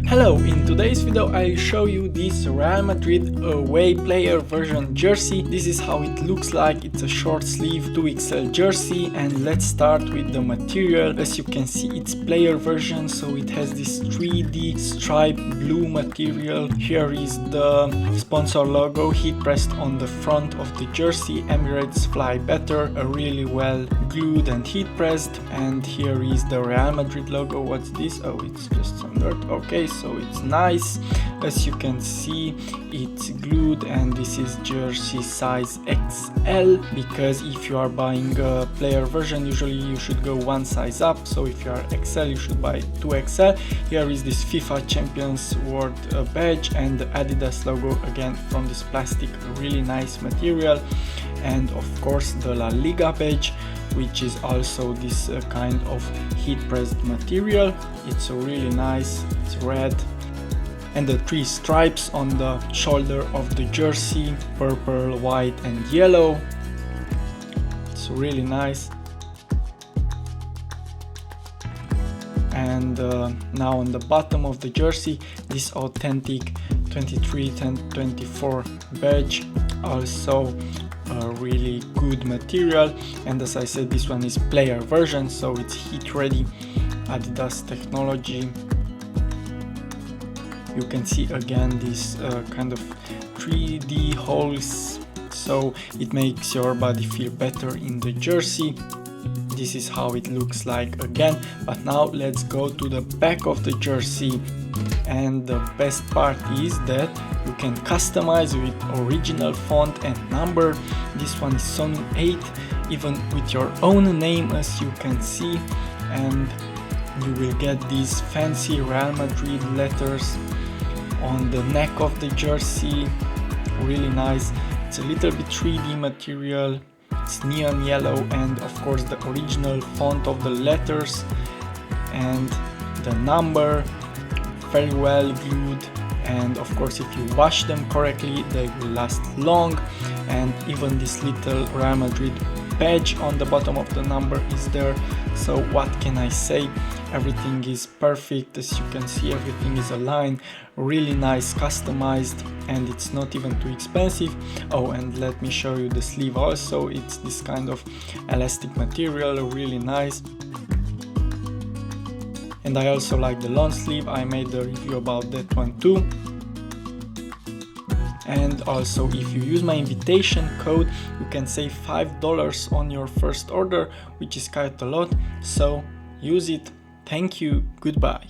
Hello, in today's video I'll show you this Real Madrid away player version jersey. This is how it looks like. It's a short sleeve 2XL jersey, and let's start with the material. As you can see, it's player version, so it has this 3D striped blue material. Here is the sponsor logo heat pressed on the front of the jersey. Emirates fly better, really well glued and heat pressed. And here is the Real Madrid logo. What's this? Oh, it's just some dirt. Okay, so it's nice. As you can see, it's glued, and this is jersey size XL, because if you are buying a player version, usually you should go one size up. So if you are XL, you should buy 2XL. Here is this FIFA Champions World badge and the Adidas logo again from this plastic, really nice material. And of course the La Liga badge, which is also this kind of heat pressed material. It's really nice, it's red, and the 3 stripes on the shoulder of the jersey, purple, white and yellow. It's really nice. And now on the bottom of the jersey, this authentic 23-10-24 badge, also a really good material. And as I said, this one is player version, so it's heat ready, Adidas technology. You can see again this kind of 3D holes, so it makes your body feel better in the jersey. This is how it looks like again. But now let's go to the back of the jersey, and the best part is that you can customize with original font and number. This one is Sony 8, even with your own name, as you can see, and you will get these fancy Real Madrid letters on the neck of the jersey. Really nice. It's a little bit 3D material. It's neon yellow, and of course the original font of the letters and the number, very well glued. And of course, if you wash them correctly, they will last long. And even this little Real Madrid badge on the bottom of the number is there. So what can I say? Everything is perfect. As you can see, everything is aligned, really nice, customized, and it's not even too expensive. Oh, and let me show you the sleeve also. It's this kind of elastic material, really nice. And I also like the long sleeve. I made a review about that one too. And also, if you use my invitation code, you can save $5 on your first order, which is quite a lot. So use it. Thank you. Goodbye.